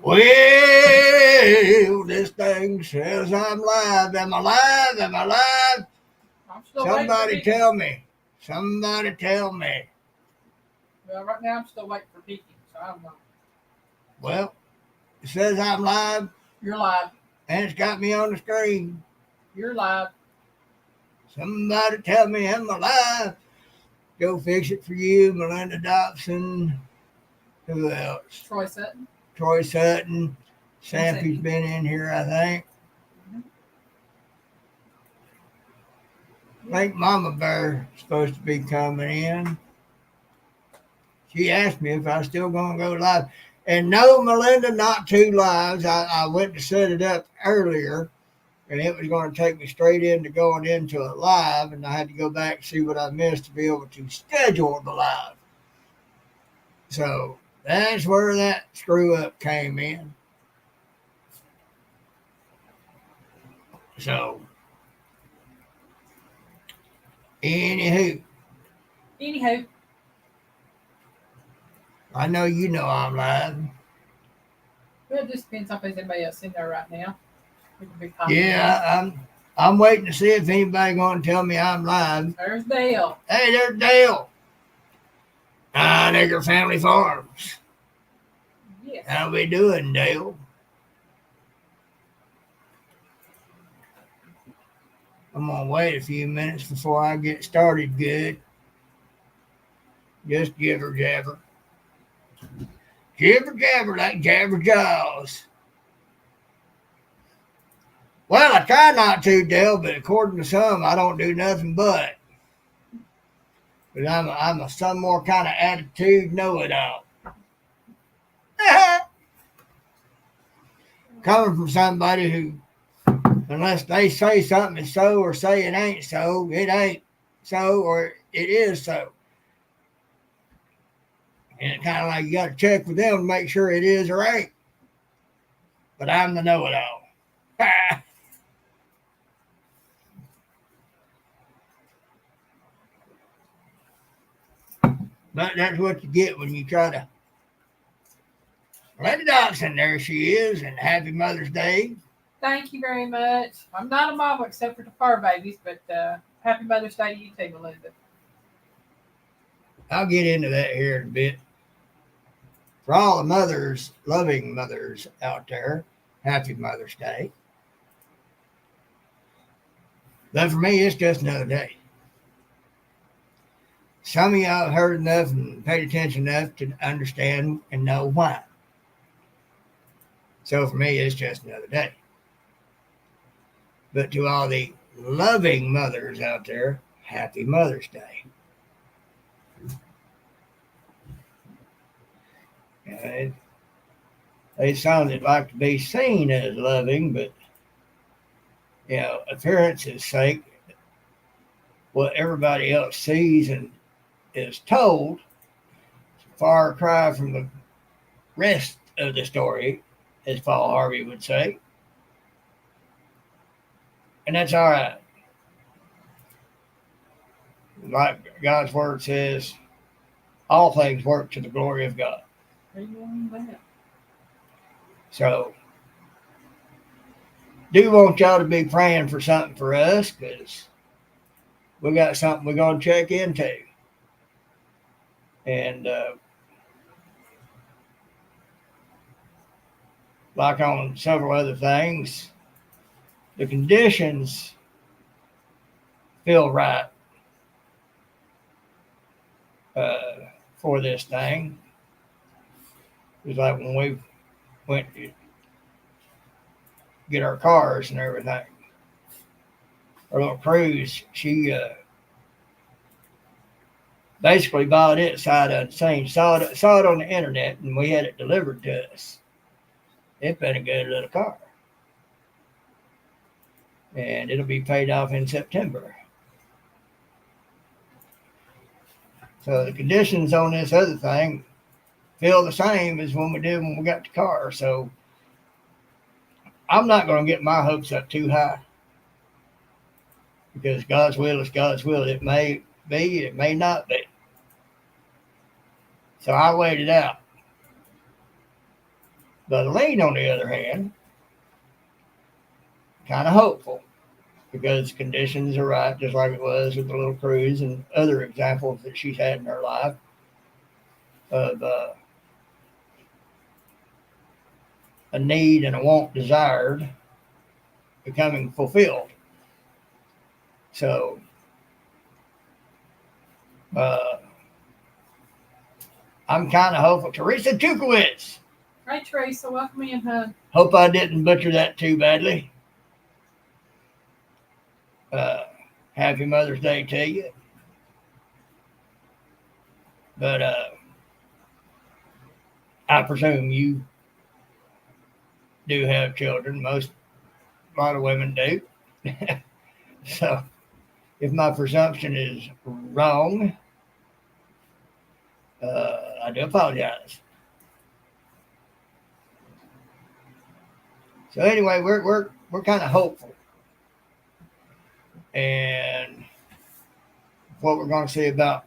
Well, this thing says I'm live. Am I live? Am I live? I'm still waiting for Somebody Deacon. tell me. Somebody tell me. Well, right now I'm still waiting for Deacon, so I don't know. Well, it says I'm live You're live. and it's got me on the screen. You're live. Somebody tell me am I live? Go fix it for you, Melinda Dobson. Who else? Troy Sutton. Troy Sutton. Sampy's been in here, I think. I think Mama Bear is supposed to be coming in. She asked me if I was still going to go live. And no, Melinda, not two lives. I went to set it up earlier, and it was going to take me straight into going into a live, and I had to go back and see what I missed to be able to schedule the live. So that's where that screw up came in. So, anywho, I know you know I'm live. Well, it just depends if there's anybody else in there right now. Yeah, I'm waiting to see if anybody going to tell me I'm live. There's Dale. Hey, there's Dale. Nigger Family Farms. Yes. How we doing, Dale? I'm gonna wait a few minutes before I get started good. Just jibber jabber. Jibber jabber like Jabber Jaws. Well, I try not to, Dale, but according to some, I don't do nothing but. But I'm a some more kind of attitude know-it-all. Coming from somebody who, unless they say something is so or say it ain't so, it ain't so or it is so. And it's kind of like you got to check with them to make sure it is or ain't. But I'm the know-it-all. But that's what you get when you try to. Linda Dobson, there she is, and happy Mother's Day. Thank you very much. I'm not a mama except for the fur babies, but happy Mother's Day to you too, Melinda. I'll get into that here in a bit. For all the mothers, loving mothers out there, happy Mother's Day. But for me, it's just another day. Some of y'all have heard enough and paid attention enough to understand and know why. So for me, it's just another day. But to all the loving mothers out there, happy Mother's Day. They sounded like to be seen as loving, but appearance's sake, what everybody else sees and is told, it's a far cry from the rest of the story, as Paul Harvey would say. And that's all right. Like God's word says, all things work to the glory of God. So, do want y'all to be praying for something for us, because we got something we're going to check into. And like on several other things, the conditions feel right for this thing. It was like when we went to get our cars and everything. Our little cruise, she basically bought it sight unseen, saw it on the internet, and we had it delivered to us. It's been a good little car. And it'll be paid off in September. So the conditions on this other thing feel the same as when we did when we got the car. So I'm not going to get my hopes up too high, because God's will is God's will. It may be, it may not be. So I waited out. But Elaine, on the other hand, kind of hopeful because conditions are right, just like it was with the little cruise and other examples that she's had in her life of a need and a want desired becoming fulfilled. So, I'm kind of hopeful. Teresa Tukowitz. Hi, Teresa. Welcome in, hon. Hope I didn't butcher that too badly. Happy Mother's Day to you. But I presume you do have children. A lot of women do. So if my presumption is wrong, I do apologize. So anyway, we're kind of hopeful, and what we're going to see about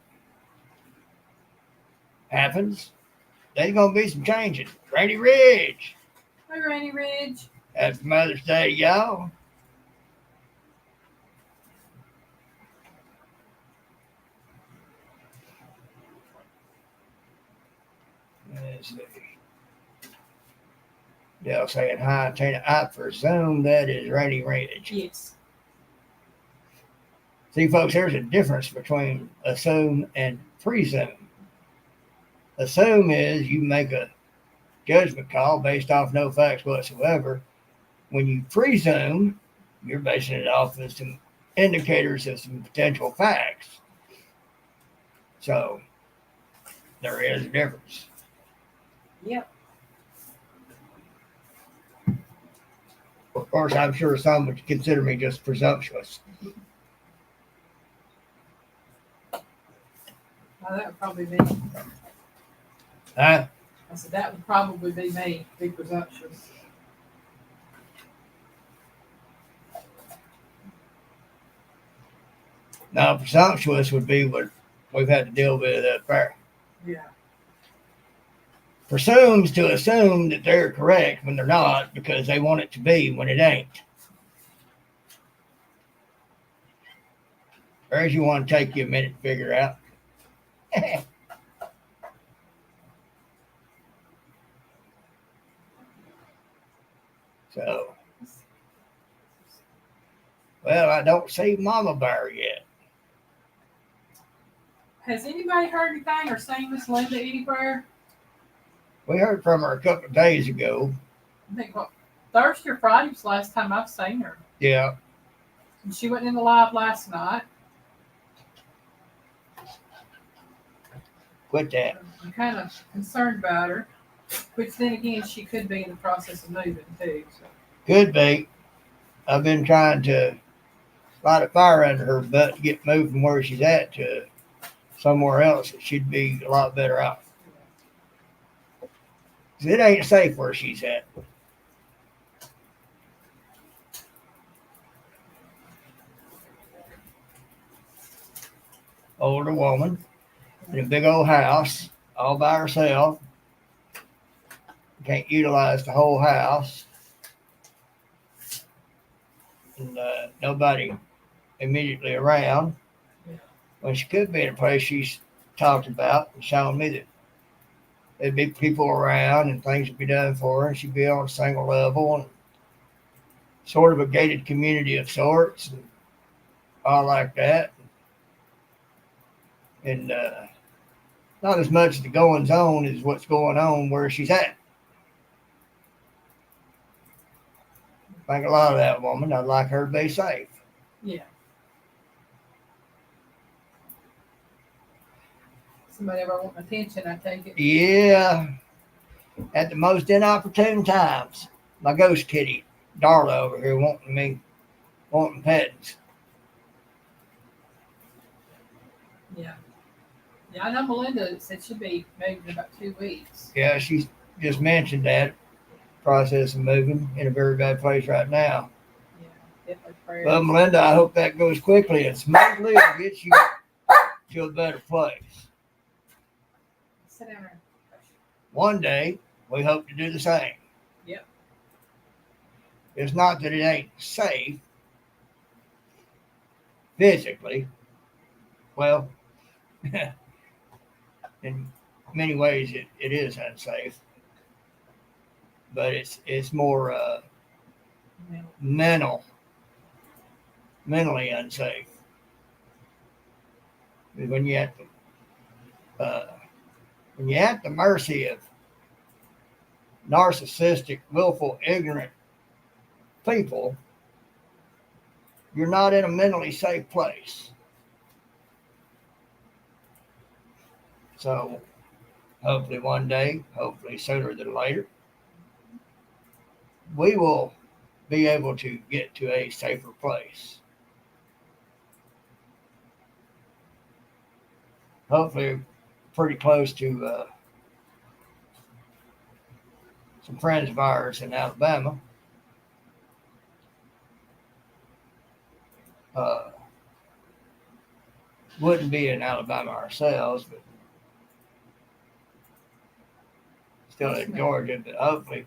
happens. There's going to be some changes. Rainy Ridge. Hi, Rainy Ridge. Happy Mother's Day, y'all. Let's see. Dale saying hi, Tina. I presume that is Rainy Ridge. Yes. See, folks, there's a difference between assume and presume. Assume is you make a judgment call based off no facts whatsoever. When you presume, you're basing it off of some indicators of some potential facts. So there is a difference. Yep. Of course, I'm sure some would consider me just presumptuous. Well, that would probably be. Huh? I said that would probably be me. Be presumptuous. Now, presumptuous would be what we've had to deal with up there. Yeah. Presumes to assume that they're correct when they're not because they want it to be when it ain't. Or as you want to take you a minute to figure out. So, well, I don't see Mama Bear yet. Has anybody heard anything or seen Miss Linda anywhere? We heard from her a couple of days ago. I think Thursday or Friday was the last time I've seen her. Yeah. And she went in the live last night. Quit that. I'm kind of concerned about her. Which then again, she could be in the process of moving too. So. Could be. I've been trying to light a fire under her butt to get moved from where she's at to somewhere else that she'd be a lot better off. It ain't safe where she's at. Older woman in a big old house all by herself. Can't utilize the whole house. And nobody immediately around. When she could be in a place she's talked about and shown me that there'd be people around and things would be done for her, and she'd be on a single level and sort of a gated community of sorts and all like that. And not as much the goings on as what's going on where she's at. I think a lot of that woman, I'd like her to be safe. Yeah. Somebody ever want attention, I take it. Yeah. At the most inopportune times. My ghost kitty, Darla, over here wanting pets. Yeah. Yeah, I know Melinda said she'd be moving in about 2 weeks. Yeah, she's just mentioned that process of moving in a very bad place right now. Yeah, definitely prayers. Well, Melinda, I hope that goes quickly and smoothly and gets you to a better place. Sit down there. One day, we hope to do the same. It's not that it ain't safe physically. Well, in many ways it is unsafe, but it's more mentally unsafe. When you at when you're at the mercy of narcissistic, willful, ignorant people, you're not in a mentally safe place. So hopefully one day, hopefully sooner than later, we will be able to get to a safer place. Hopefully pretty close to some friends of ours in Alabama. Wouldn't be in Alabama ourselves, but still in Georgia, but hopefully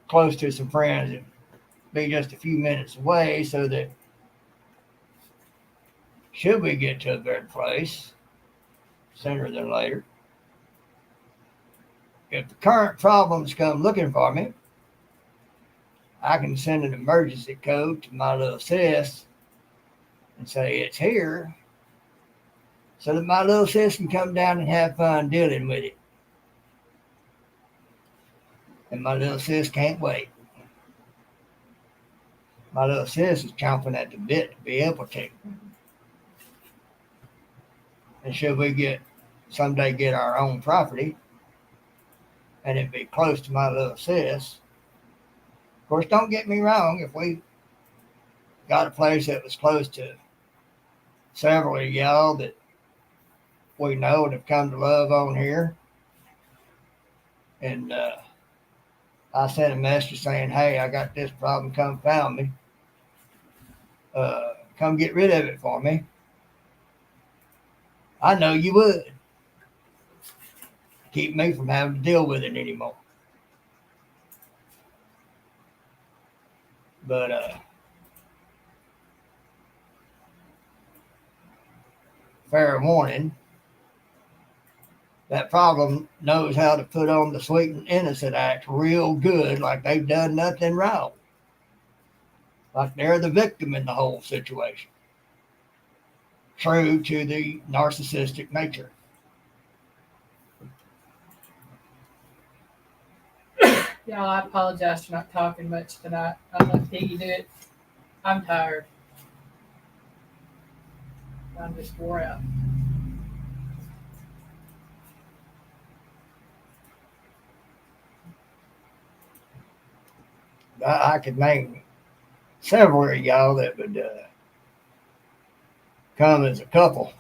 close to some friends and be just a few minutes away so that should we get to a better place sooner than later, if the current problems come looking for me, I can send an emergency code to my little sis and say it's here so that my little sis can come down and have fun dealing with it. And my little sis can't wait. My little sis is chomping at the bit to be able to. And should we someday get our own property and it be close to my little sis, of course, don't get me wrong, if we got a place that was close to several of y'all that we know and have come to love on here, and I sent a message saying, hey, I got this problem, come found me. Come get rid of it for me. I know you would. Keep me from having to deal with it anymore. But fair warning, that problem knows how to put on the sweet and innocent act real good, like they've done nothing wrong. Like they're the victim in the whole situation. True to the narcissistic nature. Y'all, I apologize for not talking much tonight. I'll let Piggy do it. I'm tired. I'm just wore out. I could name several of y'all that would come as a couple,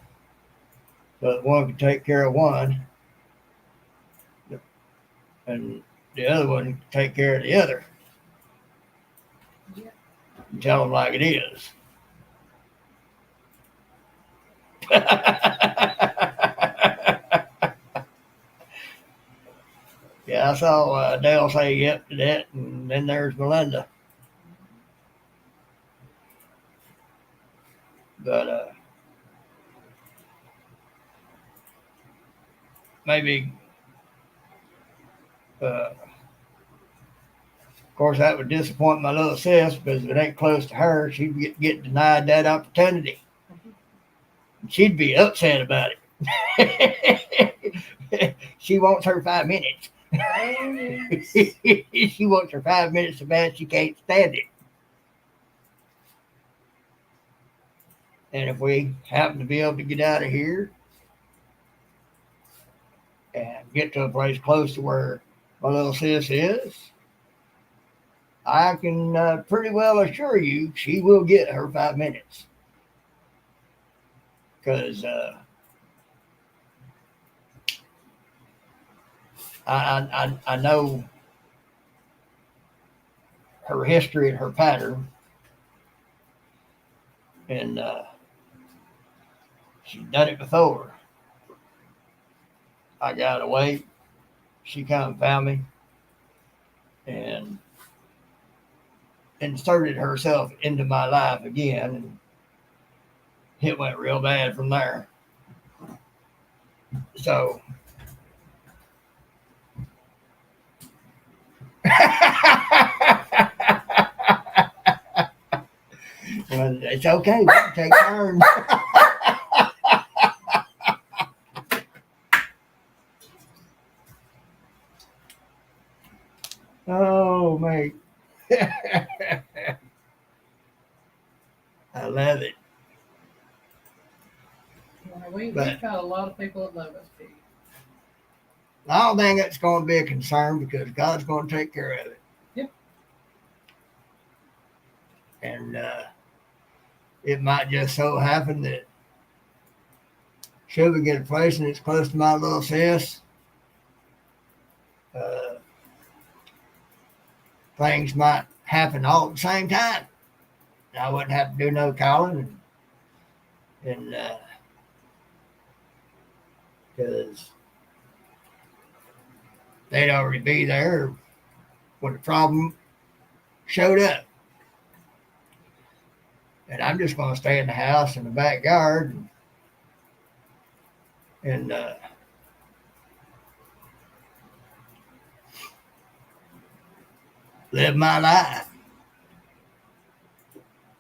but one could take care of one, and the other one could take care of the other. Yeah. And tell them like it is. Yeah, I saw Dale say yep to that, and then there's Melinda. But maybe, of course, that would disappoint my little sis because if it ain't close to her, she'd get denied that opportunity. And she'd be upset about it. She wants her 5 minutes. She wants her 5 minutes so bad she can't stand it. And if we happen to be able to get out of here and get to a place close to where my little sis is, I can pretty well assure you she will get her 5 minutes. Because I know her history and her pattern, and she's done it before. I got away, she come and found me, and inserted herself into my life again, and it went real bad from there. So well, it's okay. We can take turns. Oh, mate. I love it. We've But got a lot of people that love us, Pete. I don't think it's going to be a concern because God's going to take care of it. Yep. And it might just so happen that should we get a place and it's close to my little sis, things might happen all at the same time. I wouldn't have to do no calling, and because they'd already be there when the problem showed up. And I'm just going to stay in the house in the backyard and live my life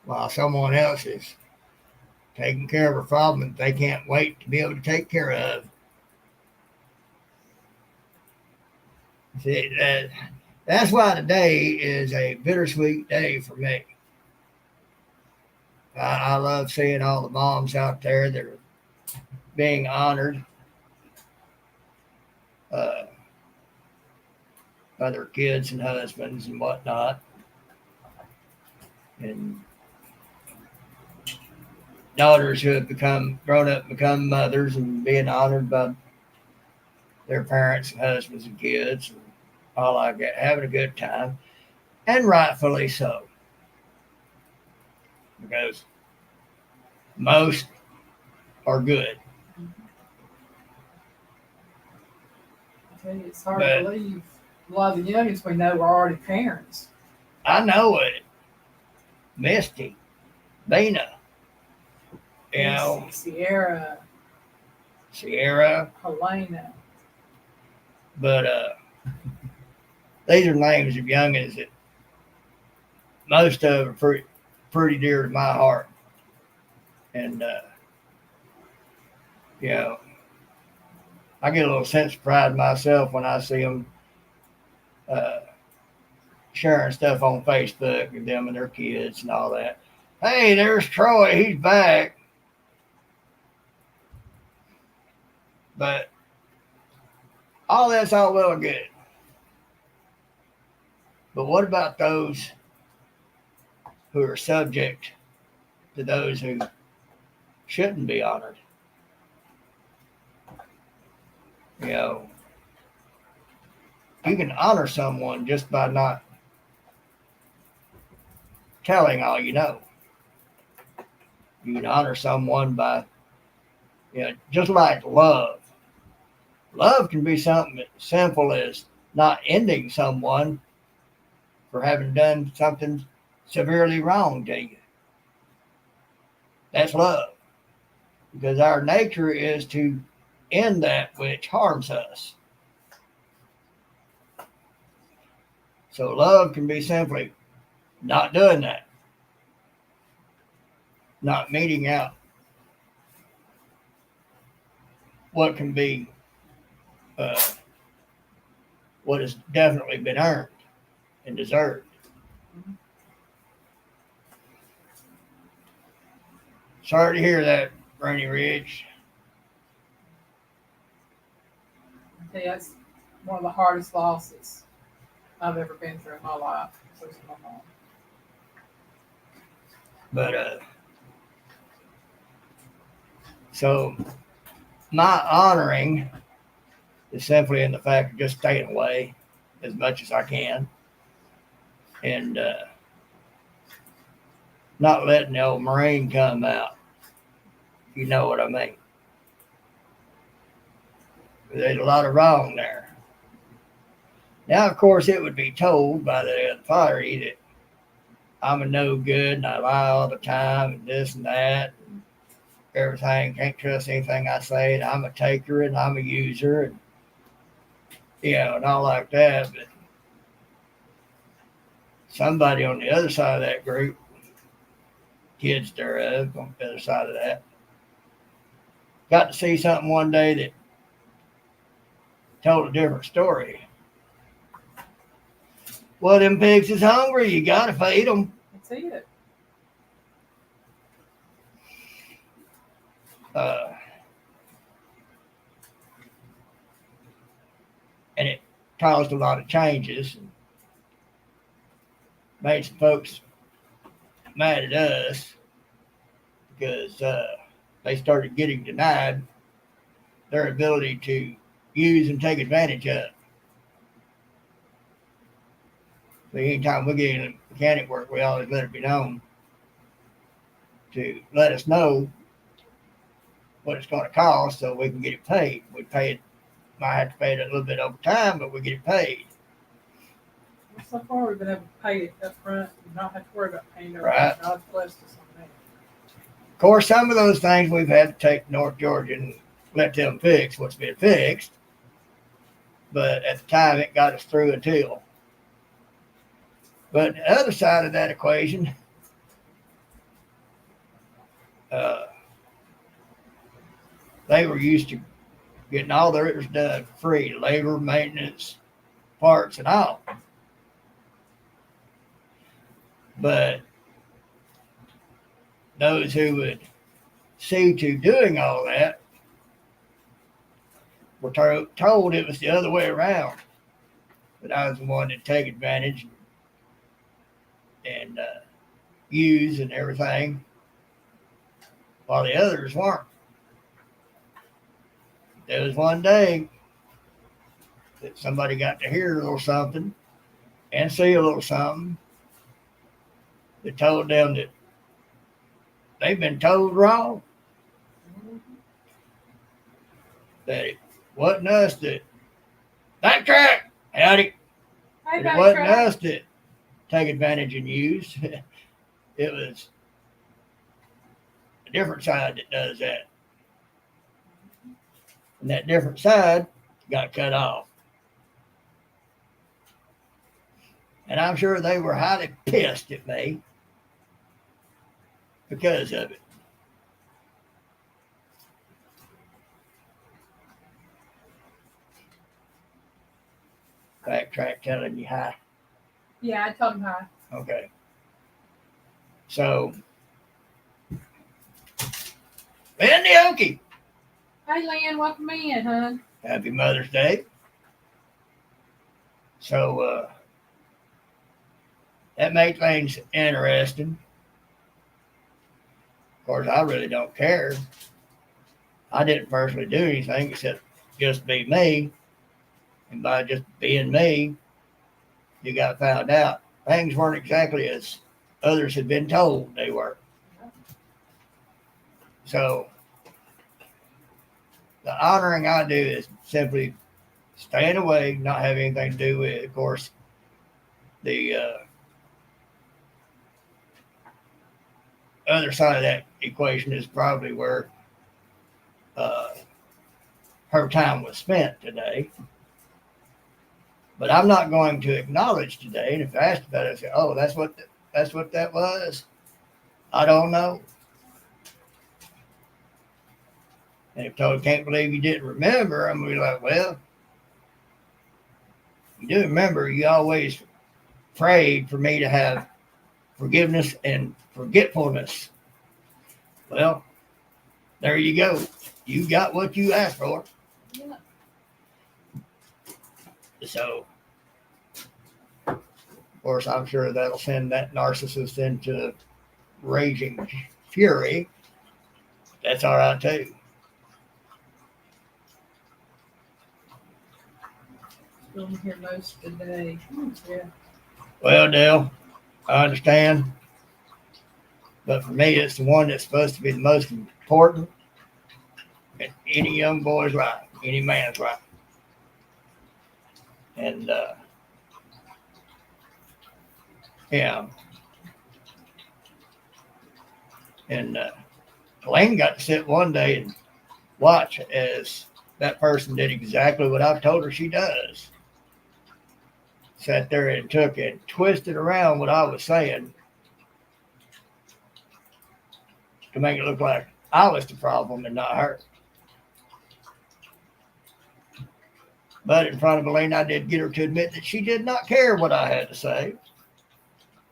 while someone else is taking care of a problem that they can't wait to be able to take care of. See, that's why today is a bittersweet day for me. I love seeing all the moms out there that are being honored by their kids and husbands and whatnot. And daughters who have grown up and become mothers and being honored by their parents and husbands and kids and all like that, having a good time. And rightfully so. Because most are good. I tell you, it's hard to believe. A lot of the youngest we know are already parents. I know it. Misty, Bina, you know, Sierra, Helena. But these are names of youngins that most of are pretty dear to my heart. And, you know, I get a little sense of pride myself when I see them sharing stuff on Facebook with them and their kids and all that. Hey, there's Troy. He's back. But all that's all well and good. But what about those who are subject to those who shouldn't be honored? You know, you can honor someone just by not telling all you know. You can honor someone by, you know, just like love. Love can be something as simple as not ending someone for having done something severely wrong to you. That's love. Because our nature is to end that which harms us. So love can be simply not doing that. Not meting out what can be what has definitely been earned and deserved. Sorry to hear that, Bernie Ridge. I tell you, that's one of the hardest losses I've ever been through in my life. Losing my mom. But so my honoring is simply in the fact of just staying away as much as I can and not letting the old Marine come out. You know what I mean. There's a lot of wrong there. Now, of course, it would be told by the fiery that I'm a no good and I lie all the time and this and that and everything. Can't trust anything I say. And I'm a taker and I'm a user and and all like that. But somebody on the other side of that group, kids thereof, on the other side of that, got to see something one day that told a different story. Well, them pigs is hungry. You got to feed them. That's it. And it caused a lot of changes and made some folks mad at us because they started getting denied their ability to use and take advantage of. So anytime we get into mechanic work, we always let it be known to let us know what it's going to cost so we can get it paid. We pay it, might have to pay it a little bit over time, but we get it paid. Well, so far, we've been able to pay it up front and not have to worry about paying it. Right. God's blessed us on that. Of course, some of those things we've had to take to North Georgia and let them fix what's been fixed. But at the time, it got us through until. But the other side of that equation, they were used to getting all theirs done free, labor, maintenance, parts, and all. But those who would see to doing all that were told it was the other way around. But I was the one to take advantage and use and everything, while the others weren't. There was one day that somebody got to hear a little something and see a little something that told them that they've been told wrong. That it wasn't us that backtrack, howdy. Hey, It wasn't backtrack. us that take advantage and use. It was a different side that does that. And that different side got cut off. And I'm sure they were highly pissed at me because of it. Backtrack telling you hi. Yeah, I told him hi. Okay. So, Lindy Okie, Hey, Lynn, welcome in, hon. happy Mother's Day. So, that made things interesting. Of course, I really don't care. I didn't personally do anything except just be me. And by just being me, you got found out things weren't exactly as others had been told they were. So the honoring I do is simply staying away, not having anything to do with it. Of course, the other side of that equation is probably where her time was spent today. But I'm not going to acknowledge today. And if asked about it, I say, "Oh, that's what that was." I don't know. And if told, "Can't believe you didn't remember," I'm gonna be like, "Well, you do remember. You always prayed for me to have forgiveness and forgetfulness." Well, there you go. You got what you asked for. Yeah. So, of course, I'm sure that'll send that narcissist into raging fury. That's all right, too. Still here most of the day. Yeah. Well, Dale, I understand. But for me, it's the one that's supposed to be the most important in any young boy's life, any man's life. And, yeah, And Elaine got to sit one day and watch as that person did exactly what I've told her she does. Sat there and took and twisted around what I was saying to make it look like I was the problem and not her. But in front of Elaine, I did get her to admit that she did not care what I had to say.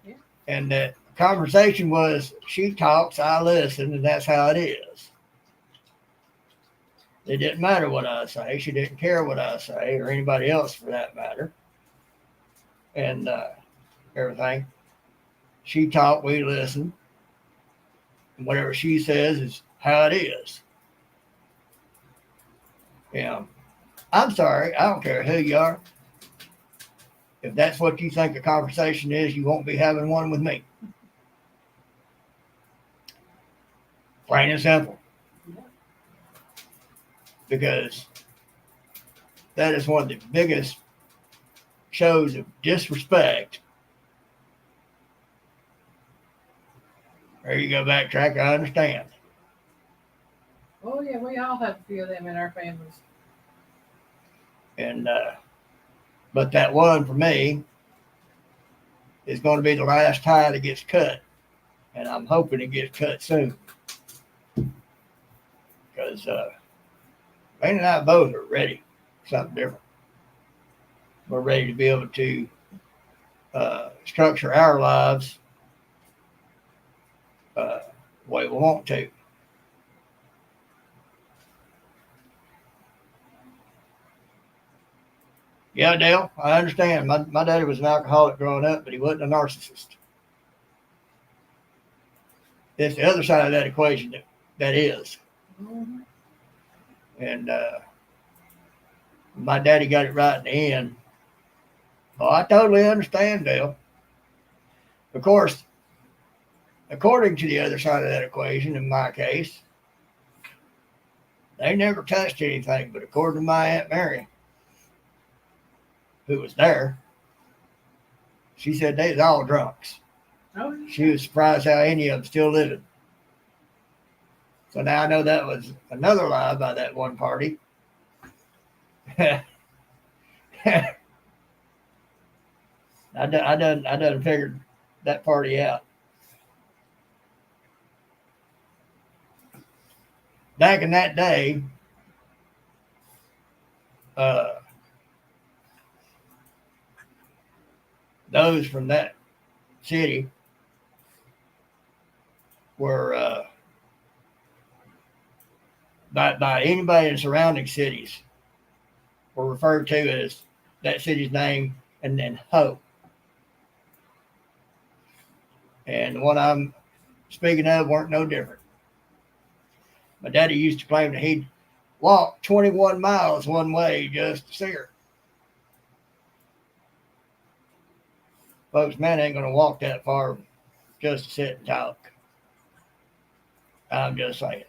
Yeah. And that conversation was she talks, I listen, and that's how it is. It didn't matter what I say. She didn't care what I say, or anybody else for that matter. And everything. She talk, we listen. And whatever she says is how it is. Yeah. I'm sorry. I don't care who you are. If that's what you think a conversation is, you won't be having one with me. Plain and simple. Because that is one of the biggest shows of disrespect. There you go, backtrack. I understand. Oh yeah, we all have a few of them in our families. And but that one for me is going to be the last tie that gets cut, and I'm hoping it gets cut soon. Because Lane and I both are ready for something different. We're ready to be able to structure our lives the way we want to. Yeah, Dale, I understand. My daddy was an alcoholic growing up, but he wasn't a narcissist. It's the other side of that equation that is. Mm-hmm. And my daddy got it right in the end. Oh, I totally understand, Dale. Of course, according to the other side of that equation, in my case, they never touched anything. But according to my Aunt Mary, who was there, she said they was all drunks. Oh, yeah. She was surprised how any of them still living. So now I know that was another lie by that one party. I done figured that party out. Back in that day, those from that city were by anybody in surrounding cities were referred to as that city's name and then Ho. And the one I'm speaking of weren't no different. My daddy used to claim that he'd walk 21 miles one way just to see her. Folks, man ain't going to walk that far just to sit and talk. I'm just saying.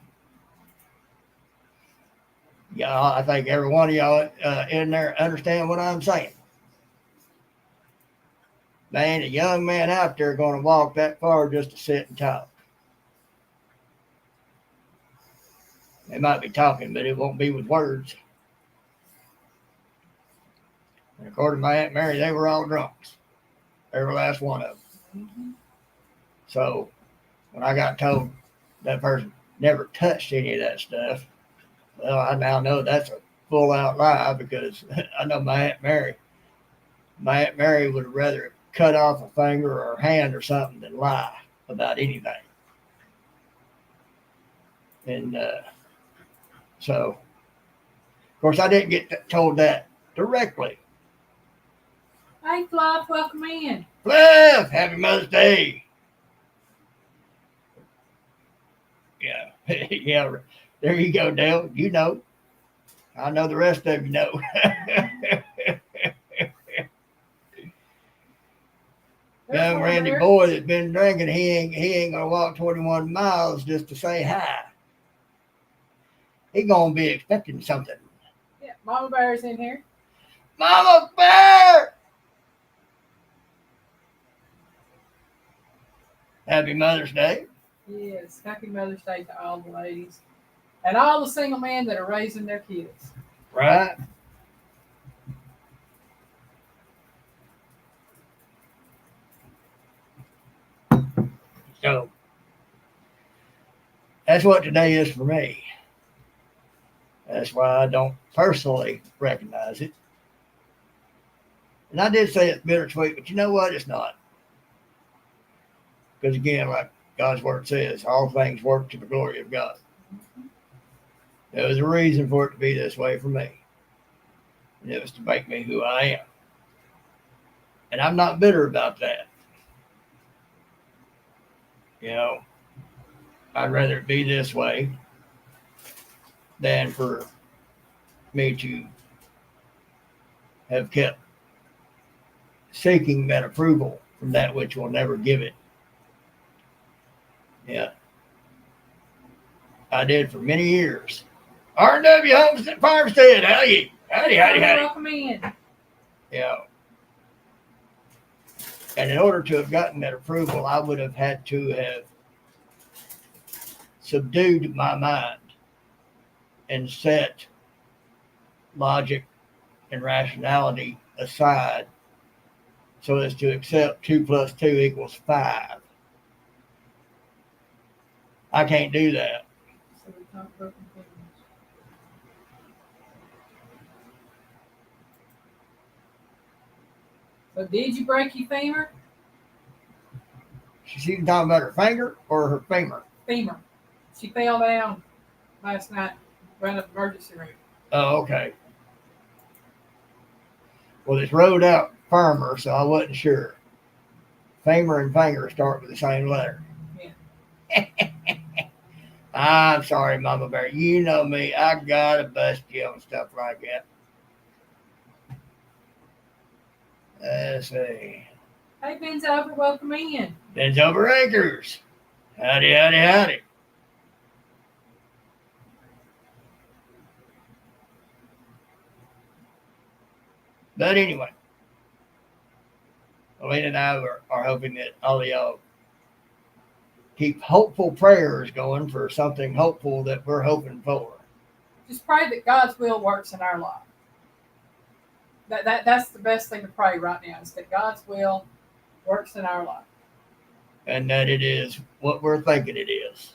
Y'all, I think every one of y'all in there understand what I'm saying. There ain't a young man out there going to walk that far just to sit and talk. They might be talking, but it won't be with words. And according to my Aunt Mary, they were all drunks. Every last one of them. Mm-hmm. So when I got told that person never touched any of that stuff, well, I now know that's a full out lie because I know my Aunt Mary would rather cut off a finger or a hand or something than lie about anything. And so, of course, I didn't get told that directly. Hey, Fluff, welcome in. Fluff, happy Mother's Day. Yeah, yeah. There you go, Dale. You know. I know the rest of you know. Young Randy boy that's been drinking, he ain't gonna walk 21 miles just to say hi. He gonna be expecting something. Yeah, Mama Bear's in here. Mama Bear! Happy Mother's Day. Yes, happy Mother's Day to all the ladies and all the single men that are raising their kids. Right? So that's what today is for me. That's why I don't personally recognize it. And I did say it's bittersweet, but you know what? It's not. Because again, like God's word says, all things work to the glory of God. There was a reason for it to be this way for me. And it was to make me who I am. And I'm not bitter about that. You know, I'd rather it be this way than for me to have kept seeking that approval from that which will never give it. Yeah. I did for many years. R&W Homestead Farmstead, howdy. Howdy. Welcome in. Yeah. And in order to have gotten that approval, I would have had to have subdued my mind and set logic and rationality aside so as to accept 2 + 2 = 5. I can't do that. So we talk broken things. So did you break your femur? She's even talking about her finger or her femur. Femur. She fell down last night around the emergency room. Oh, okay. Well, it's rolled out firmer, so I wasn't sure. Femur and finger start with the same letter. Yeah. I'm sorry, Mama Bear. You know me. I gotta bust you on stuff like that. Let's see. Hey, Ben's over. Welcome in. Ben's over Acres. Howdy. But anyway, Alina and I are hoping that all of y'all keep hopeful prayers going for something hopeful that we're hoping for. Just pray that God's will works in our life. That's the best thing to pray right now, is that God's will works in our life. And that it is what we're thinking it is.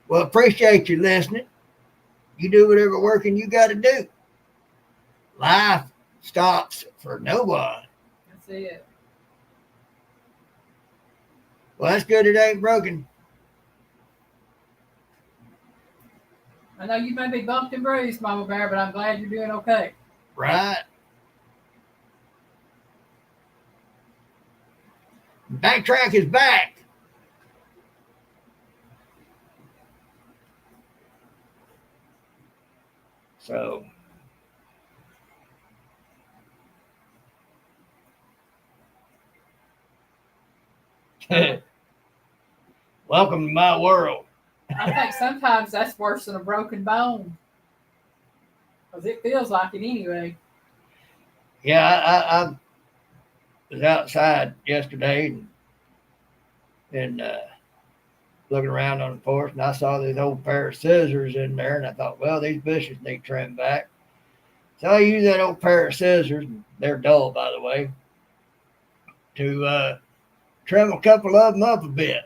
Well, appreciate you listening. You do whatever working you got to do. Life stops for no one. That's it. Well, that's good. It ain't broken. I know you may be bumped and bruised, Mama Bear, but I'm glad you're doing okay. Right. Backtrack is back. So, welcome to my world. I think sometimes that's worse than a broken bone. Because it feels like it anyway. Yeah, I was outside yesterday and looking around on the porch, and I saw this old pair of scissors in there, and I thought, well, these bushes need trimmed back. So I used that old pair of scissors, and they're dull, by the way, to trim a couple of them up a bit.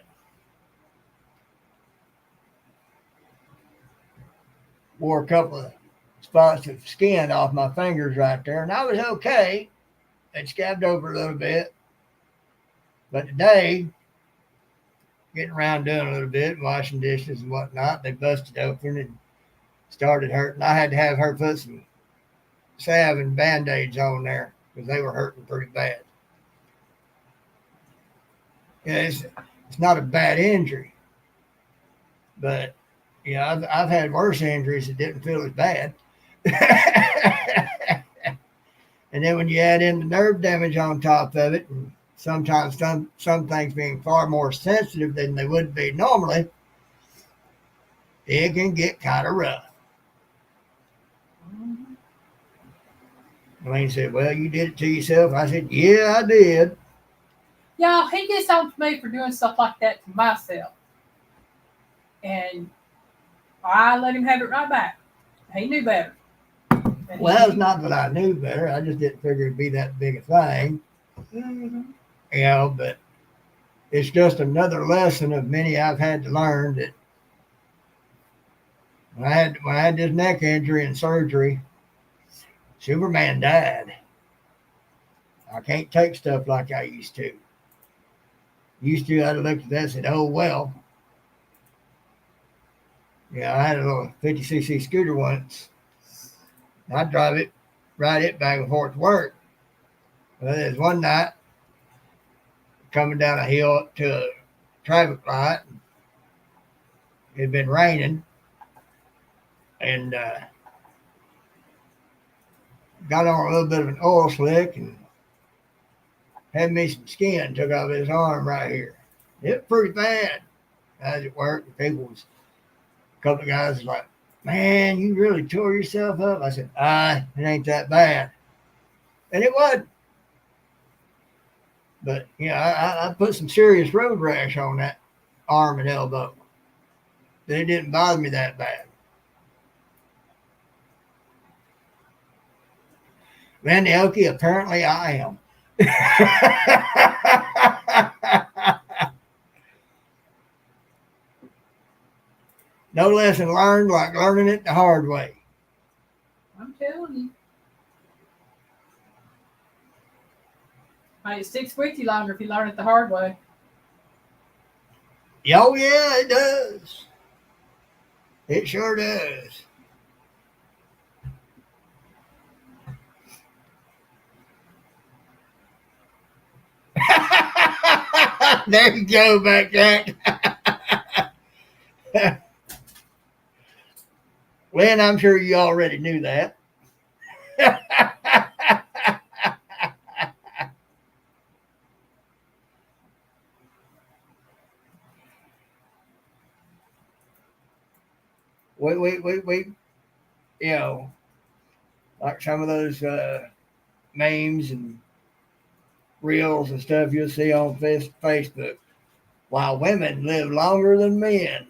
Wore a couple of spots of skin off my fingers right there, and I was okay. It scabbed over a little bit. But today, getting around doing a little bit, washing dishes and whatnot, they busted open and started hurting. I had to have her put some salve and Band-Aids on there because they were hurting pretty bad. Yeah, it's not a bad injury, but yeah, I've had worse injuries that didn't feel as bad. And then when you add in the nerve damage on top of it, and sometimes some things being far more sensitive than they would be normally, it can get kind of rough. Mhm. Elaine said, "Well, you did it to yourself." I said, "Yeah, I did." Yeah, he gets on to me for doing stuff like that to myself. And I let him have it right back. He knew better. And Well, it's he, not that I knew better. I just didn't figure it'd be that big a thing, mm-hmm. but it's just another lesson of many I've had to learn that when I had this neck injury and surgery, Superman died. I can't take stuff like I used to. Used to, I'd have looked at that and said, "Oh well." Yeah, I had a little 50cc scooter once. I'd drive it, ride it back and forth to work. Well, there's one night coming down a hill to a traffic light. It had been raining, and got on a little bit of an oil slick and had me some skin took off his arm right here. It was pretty bad. I was at work, and a couple of guys was like, "Man, you really tore yourself up." I said, it ain't that bad. And it wasn't. But, I put some serious road rash on that arm and elbow. But it didn't bother me that bad. Randy Okie, apparently I am. No lesson learned like learning it the hard way. I'm telling you. It sticks with you longer if you learn it the hard way. Oh, yeah, it does. It sure does. There you go, back Jack. Lynn, I'm sure you already knew that. We, you know, like some of those memes and reels and stuff you'll see on Facebook. While women live longer than men.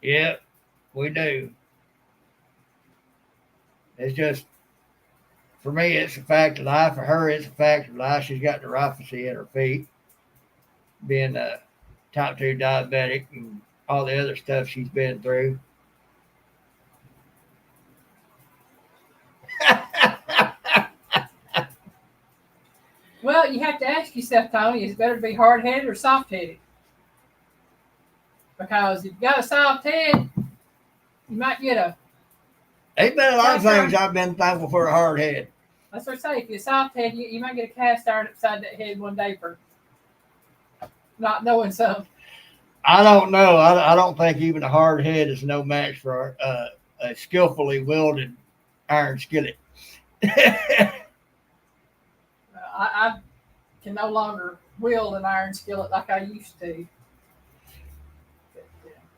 Yep, we do. It's just, for me, it's a fact of life. For her, it's a fact of life. She's got neuropathy in her feet, being a type 2 diabetic and all the other stuff she's been through. Well, you have to ask yourself, Tony, is it better to be hard headed or soft headed? Because if you've got a soft head, you might get a. There's been a lot of things I've been thankful for a hard head. That's what I say. If you're a soft head, you might get a cast iron upside that head one day for not knowing something. I don't know. I don't think even a hard head is no match for a skillfully wielded iron skillet. I can no longer wield an iron skillet like I used to.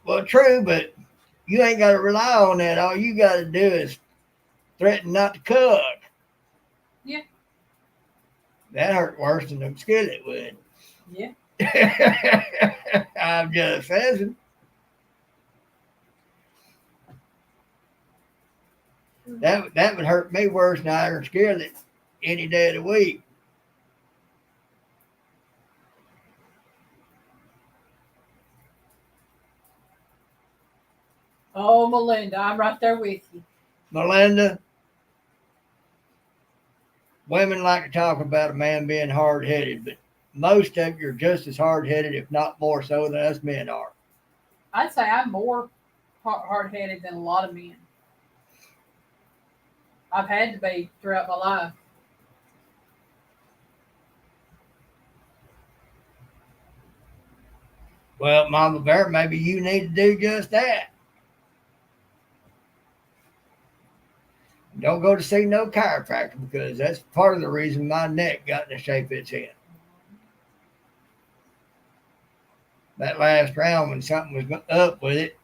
But, Well, true, but you ain't got to rely on that. All you got to do is threaten not to cook. Yeah. That hurt worse than the skillet would. Yeah. I'm just saying. That would hurt me worse than iron skillet any day of the week. Oh, Melinda, I'm right there with you. Melinda, women like to talk about a man being hard headed, but most of you are just as hard headed, if not more so, than us men are. I'd say I'm more hard headed than a lot of men. I've had to be throughout my life. Well, Mama Bear, maybe you need to do just that. Don't go to see no chiropractor because that's part of the reason my neck got in the shape it's in. That last round, when something was up with it,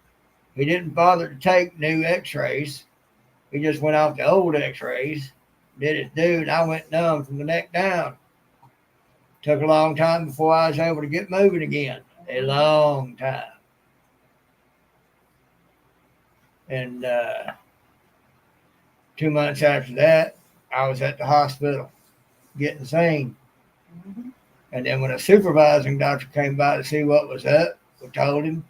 he didn't bother to take new x-rays. He just went off the old x-rays, did his due, and I went numb from the neck down. Took a long time before I was able to get moving again. A long time. And 2 months after that, I was at the hospital getting seen. Mm-hmm. And then when a supervising doctor came by to see what was up, we told him.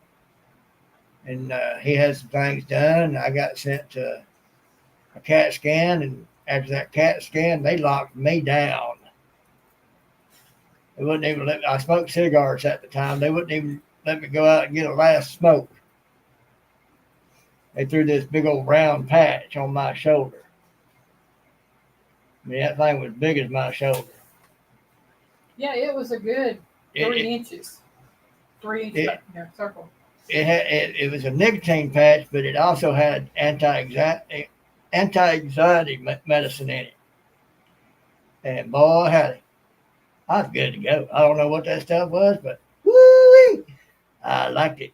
And he had some things done. I got sent to a CAT scan. And after that CAT scan, they locked me down. They wouldn't even let me. I smoked cigars at the time. They wouldn't even let me go out and get a last smoke. They threw this big old round patch on my shoulder. I mean, that thing was big as my shoulder. Yeah, it was a good 3 inches. 3 inch circle. It was a nicotine patch, but it also had anti-anxiety medicine in it. And boy, howdy, I was good to go. I don't know what that stuff was, but woo, I liked it.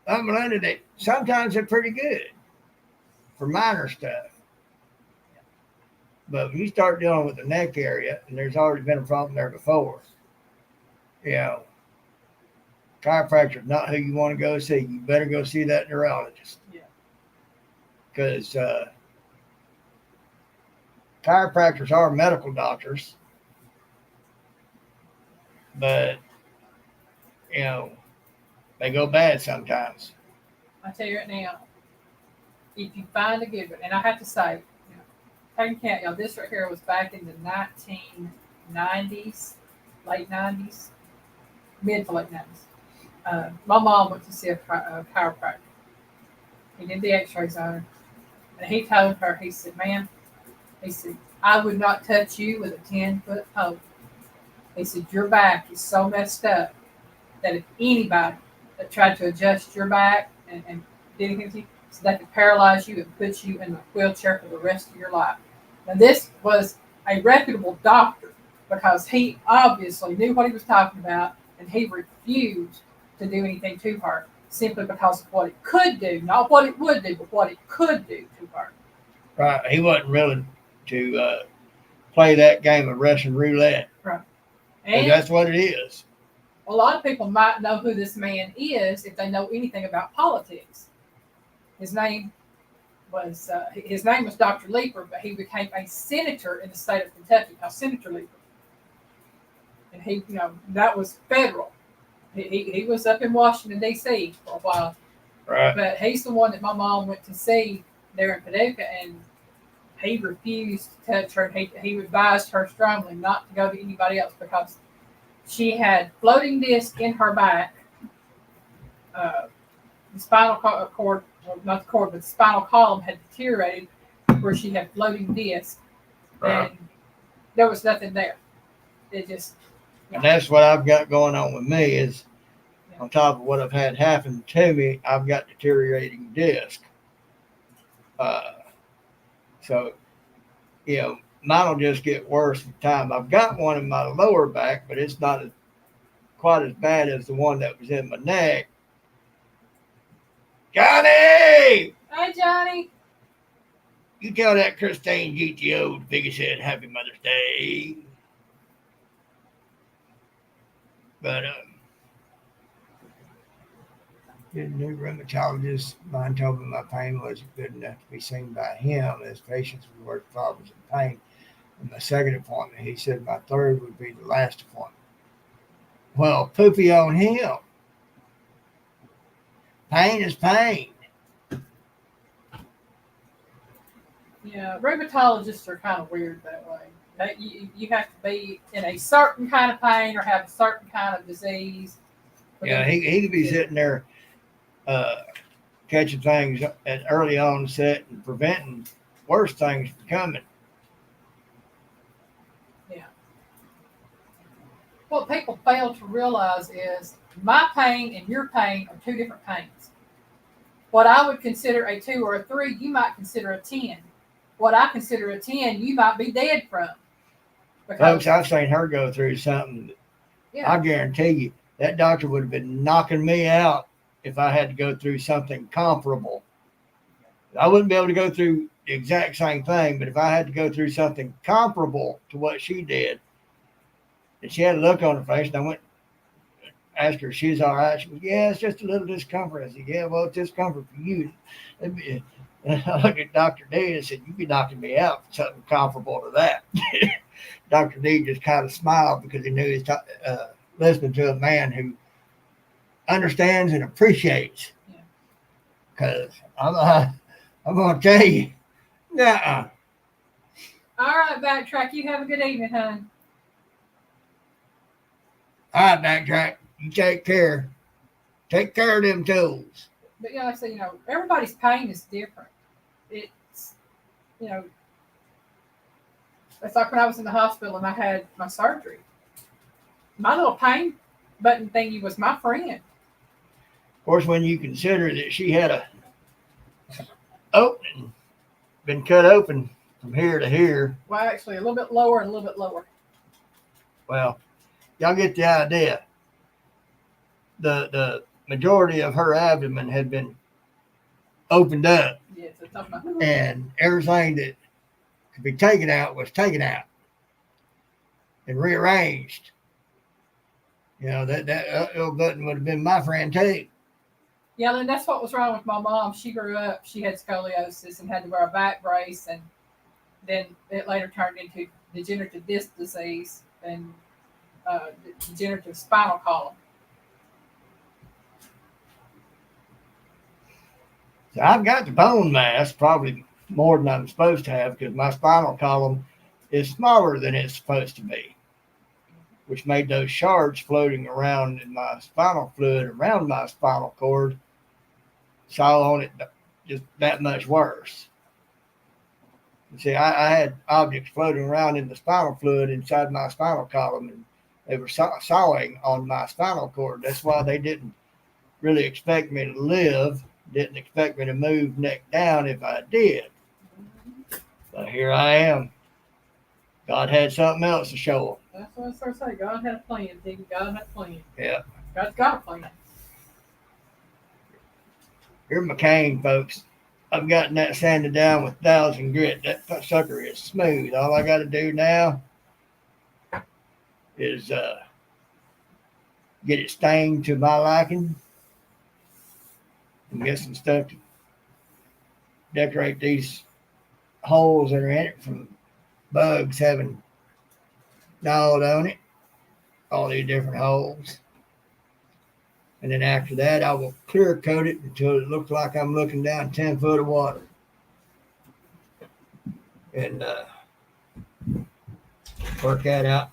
I'm learning that sometimes they're pretty good for minor stuff. But when you start dealing with the neck area, and there's already been a problem there before, you know, chiropractor's not who you want to go see. You better go see that neurologist. Yeah. Because chiropractors are medical doctors, but, you know, they go bad sometimes. I tell you right now, if you find a good one, and I have to say, Payne County, y'all, this right here was back in the 1990s, late 90s, mid to late 90s. My mom went to see a chiropractor. He did the x-rays on her, and he told her, he said, ma'am, he said, I would not touch you with a 10-foot pole. He said, your back is so messed up that if anybody that tried to adjust your back and did anything to you, so they could paralyze you and put you in a wheelchair for the rest of your life. Now, this was a reputable doctor because he obviously knew what he was talking about, and he refused to do anything to her simply because of what it could do, not what it would do, but what it could do to her. Right. He wasn't willing to play that game of Russian roulette. Right. And that's what it is. A lot of people might know who this man is if they know anything about politics. His name was Dr. Leeper, but he became a senator in the state of Kentucky, Senator Leeper. And he, that was federal. He was up in Washington, D.C. for a while. Right. But he's the one that my mom went to see there in Paducah, and he refused to touch her. He advised her strongly not to go to anybody else because she had floating disc in her back. The spinal cord, well, not the cord, but the spinal column had deteriorated where she had floating disc. Right. And there was nothing there. It just... And that's what I've got going on with me is on top of what I've had happen to me, I've got deteriorating disc. So, mine will just get worse with time. I've got one in my lower back, but it's not quite as bad as the one that was in my neck. Johnny! Hi, Johnny. You tell that Christine GTO the biggest head Happy Mother's Day. But the new rheumatologist, mine told me my pain wasn't good enough to be seen by him as patients with worse problems and pain. And my second appointment, he said my third would be the last appointment. Well, poopy on him. Pain is pain. Yeah, rheumatologists are kind of weird that way. You have to be in a certain kind of pain or have a certain kind of disease. Yeah, he could be sitting there catching things at early onset and preventing worse things from coming. Yeah. What people fail to realize is my pain and your pain are two different pains. What I would consider a 2 or a 3, you might consider a 10. What I consider a 10, you might be dead from. Folks, I've seen her go through something that yeah, I guarantee you that doctor would have been knocking me out if I had to go through something comparable. I wouldn't be able to go through the exact same thing, but if I had to go through something comparable to what she did, and she had a look on her face, and I went asked her if she's all right. She goes, "Yeah, it's just a little discomfort." I said, "Yeah, well, it's discomfort for you." And I looked at Dr. D and said, "You'd be knocking me out for something comparable to that." Dr. D just kind of smiled because he knew he was listening to a man who understands and appreciates. Because I'm going to tell you, nuh-uh. All right, Backtrack. You have a good evening, hon. All right, Backtrack. You take care. Take care of them tools. But like I say, everybody's pain is different. It's, it's like when I was in the hospital and I had my surgery. My little pain button thingy was my friend. Of course, when you consider that she had a opening, been cut open from here to here. Well, actually, a little bit lower and a little bit lower. Well, y'all get the idea. The majority of her abdomen had been opened up. Yes, it's and everything that could be taken out was taken out and rearranged. That little button would have been my friend too. Yeah, and that's what was wrong with my mom. She grew up, she had scoliosis and had to wear a back brace, and then it later turned into degenerative disc disease and degenerative spinal column. So I've got the bone mass, probably more than I'm supposed to have, because my spinal column is smaller than it's supposed to be, which made those shards floating around in my spinal fluid around my spinal cord saw on it just that much worse. See, I had objects floating around in the spinal fluid inside my spinal column, and they were sawing on my spinal cord. That's why they didn't really expect me to live, didn't expect me to move neck down if I did. But here I am. God had something else to show them. That's what I started saying. God had a plan, Diggy. God had a plan. Yeah. God's got a plan. Here's my cane, folks. I've gotten that sanded down with 1,000 grit. That sucker is smooth. All I got to do now is get it stained to my liking and get some stuff to decorate these holes that are in it from bugs having gnawed on it. All these different holes. And then after that, I will clear coat it until it looks like I'm looking down 10 foot of water. And work that out.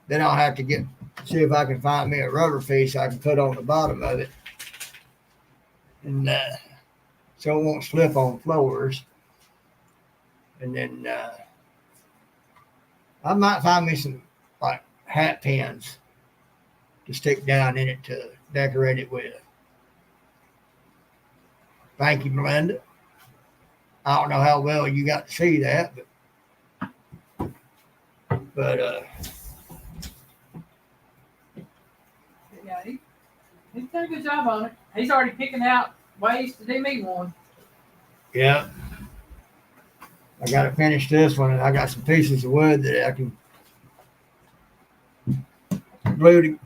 Then I'll have to see if I can find me a rubber piece I can put on the bottom of it. And so it won't slip on floors. And then I might find me some like hat pins to stick down in it to decorate it with. Thank you, Melinda. I don't know how well you got to see that, but yeah, he's done a good job on it. He's already picking out ways to do me one. Yeah. I got to finish this one, and I got some pieces of wood that I can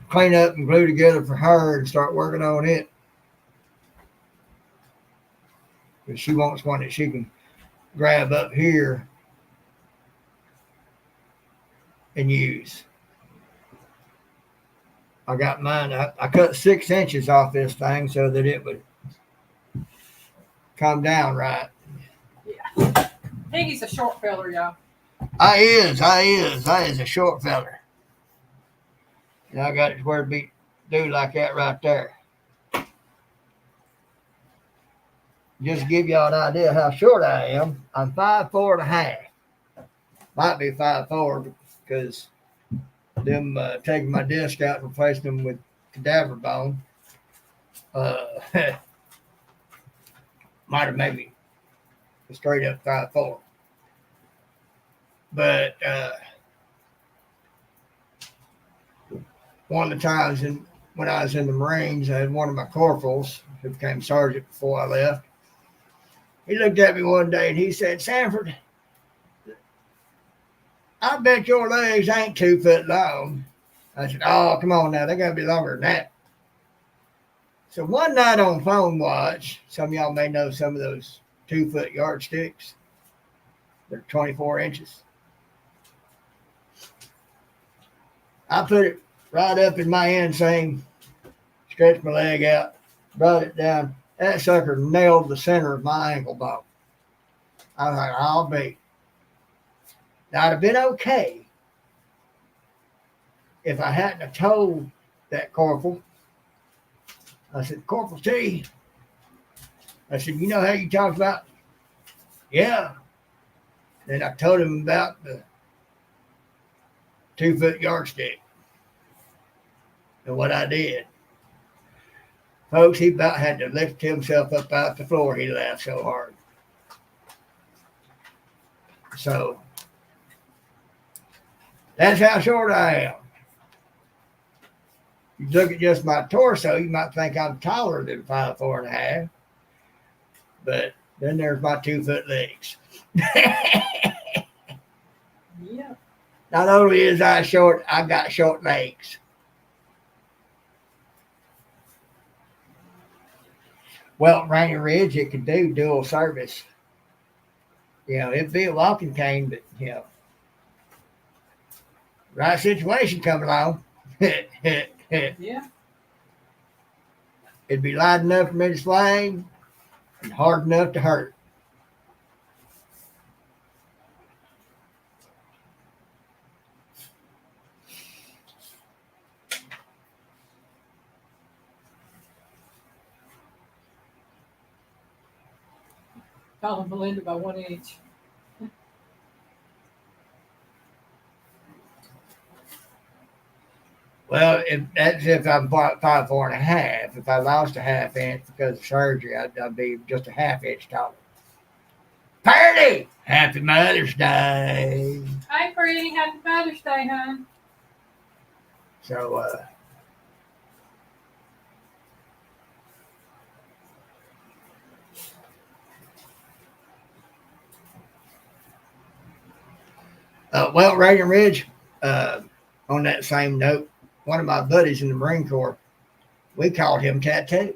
clean up and glue together for her and start working on it. Because she wants one that she can grab up here and use. I got mine. I cut 6 inches off this thing so that it would come down right. Yeah. Piggy's a short feller, y'all. I is a short feller. And I got it where it be do like that right there. just to give y'all an idea how short I am, I'm 5'4.5". Might be 5'4" because them taking my disc out and replacing them with cadaver bone might have made me straight up 5'4". But one of the times when I was in the Marines, I had one of my corporals who became sergeant before I left. He looked at me one day and he said, "Sanford, I bet your legs ain't 2 foot long." I said, "Oh, come on now, they gotta be longer than that." So one night on phone watch, some of y'all may know some of those 2 foot yardsticks. They're 24 inches. I put it right up in my inseam, stretched my leg out, brought it down. That sucker nailed the center of my ankle bone. I was like, I'll be. Now, I'd have been okay if I hadn't have told that corporal. I said, "Corporal T," I said, "you know how you talked about?" "Yeah." Then I told him about the 2 foot yardstick and what I did. Folks, he about had to lift himself up out the floor. He laughed so hard. So that's how short I am. You look at just my torso, you might think I'm taller than 5'4.5". But then there's my 2 foot legs. Yeah. Not only is I short, I got short legs. Well, Rainy Ridge, it could do dual service. It'd be a walking cane, but right situation come along. Yeah. It'd be light enough for me to swing and hard enough to hurt. Calling Belinda by 1 inch. Well, if I'm 5'4.5". If I lost a half inch because of surgery, I'd be just a half inch taller. Party! Happy Mother's Day. Hi, pretty. Happy Father's Day, hon. So, well, Reagan Ridge, on that same note, one of my buddies in the Marine Corps, we called him Tattoo.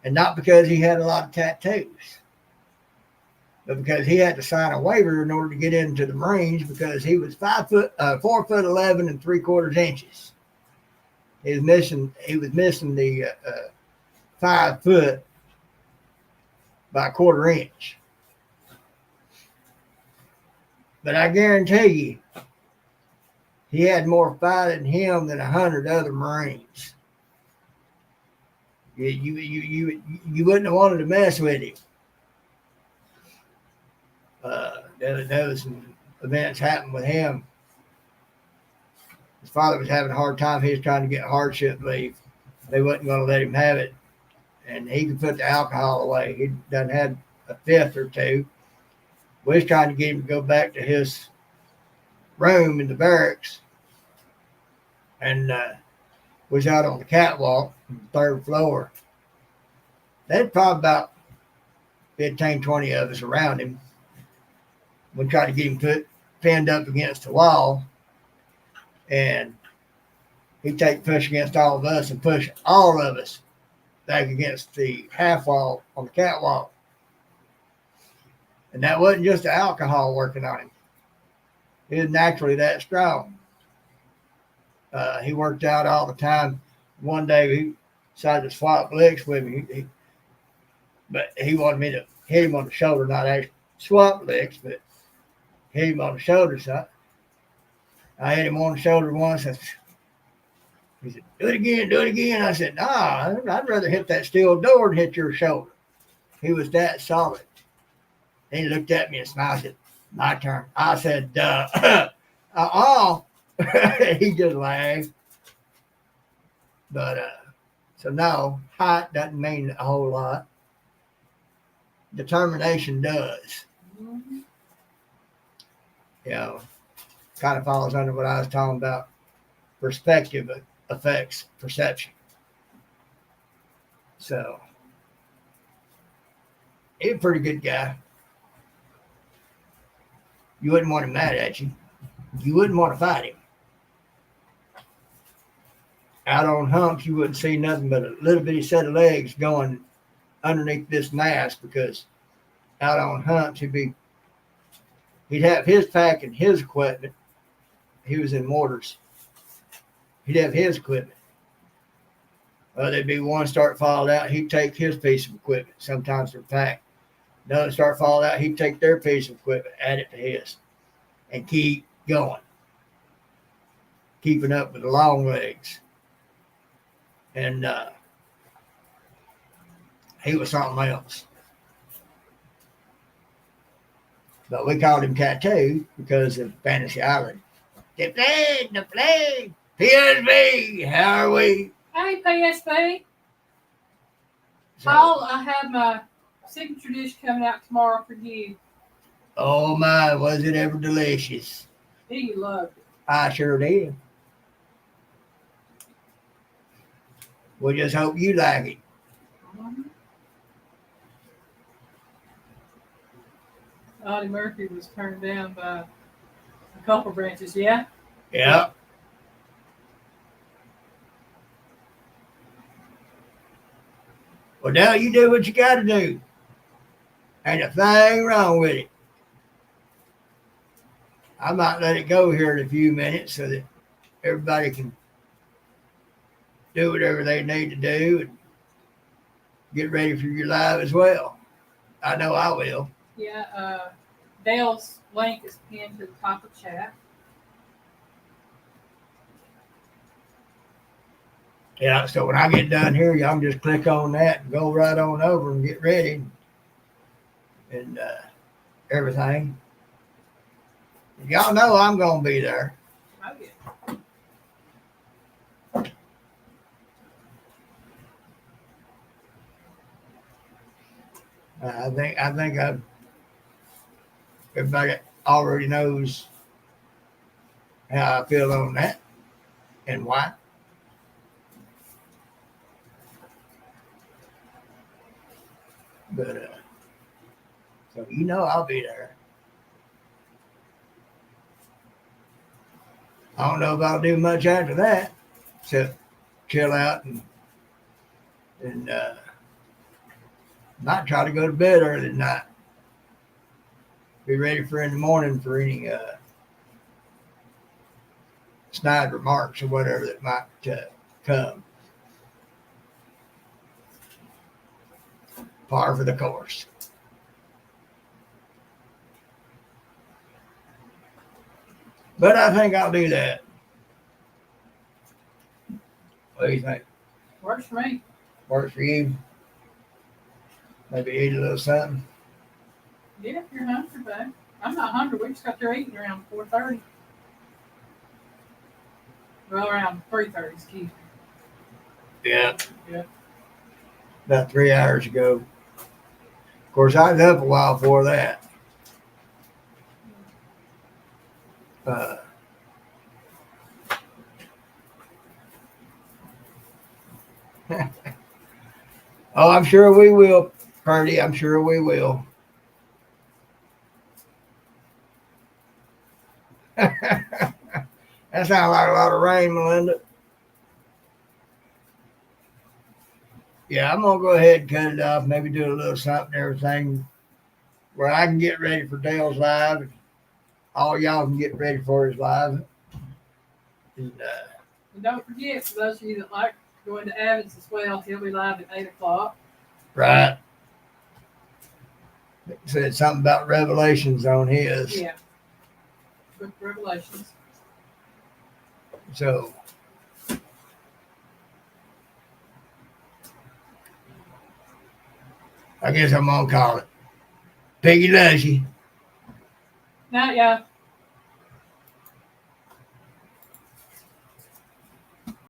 And not because he had a lot of tattoos, but because he had to sign a waiver in order to get into the Marines because he was 4'11" 3/4 inches. He was missing the 5 foot by 1/4 inch. But I guarantee you, he had more fight in him than 100 other Marines. You wouldn't have wanted to mess with him. There was some events happened with him. His father was having a hard time. He was trying to get hardship leave. They wasn't going to let him have it. And he could put the alcohol away. He done had a fifth or two. We was trying to get him to go back to his room in the barracks. And was out on the catwalk on the 3rd floor. There's probably about 15, 20 of us around him. We tried to get him pinned up against the wall. And he'd push against all of us and push all of us back against the half wall on the catwalk. And that wasn't just the alcohol working on him. He was naturally that strong. He worked out all the time. One day he decided to swap licks with me. But he wanted me to hit him on the shoulder, not actually swap licks, but hit him on the shoulder. So I hit him on the shoulder once. He said, do it again. I said, nah, I'd rather hit that steel door than hit your shoulder. He was that solid. He looked at me and smiled. Said, "My turn." I said, He just laughed. But so no, height doesn't mean a whole lot. Determination does. Mm-hmm. You know, kind of falls under what I was talking about. Perspective affects perception. So he's a pretty good guy. You wouldn't want him mad at you. You wouldn't want to fight him. Out on humps, you wouldn't see nothing but a little bitty set of legs going underneath this mask because out on humps he'd have his pack and his equipment. He was in mortars. He'd have his equipment. There'd be one start falling out. He'd take his piece of equipment. Sometimes they're packed. Another start falling out. He'd take their piece of equipment, add it to his, and keep going, keeping up with the long legs. And he was something else. But we called him Tattoo because of Fantasy Island. The plane. PSB, how are we? Hey, PSB. So, Paul, I have my signature dish coming out tomorrow for you. oh my, was it ever delicious? He loved it. I sure did. We just hope you like it. Mhm. Audie Murphy was turned down by a couple branches, yeah? Yeah. Well, now you do what you got to do. Ain't a thing wrong with it. I might let it go here in a few minutes so that everybody can do whatever they need to do and get ready for your live as well. I know I will. Yeah, Dale's link is pinned to the top of the chat. Yeah, so when I get done here, y'all can just click on that and go right on over and get ready and everything. Y'all know I'm going to be there. Oh, yeah. I think everybody already knows how I feel on that and why. But so you know I'll be there. I don't know if I'll do much after that, except chill out and not try to go to bed early tonight. Be ready for in the morning for any snide remarks or whatever that might come. Par for the course. But I think I'll do that. What do you think? Works for me. Works for you? Maybe eat a little something? Yeah, if you're hungry, babe. I'm not hungry. We just got there eating around 4:30. Well, around 3:30, excuse me. Yeah. Yeah. About 3 hours ago. Of course, I was up a while before that. Oh, I'm sure we will, Purdy. I'm sure we will. That sounds like a lot of rain, Melinda. Yeah, I'm gonna go ahead and cut it off. Maybe do a little something, everything, where I can get ready for Dale's live. And all y'all can get ready for his live. And, And don't forget, for those of you that like going to Avid's as well, he'll be live at 8 o'clock. right. It said something about Revelations on his. Yeah. Book of Revelations. So I guess I'm gonna call it. Piggy loves you. Night, y'all.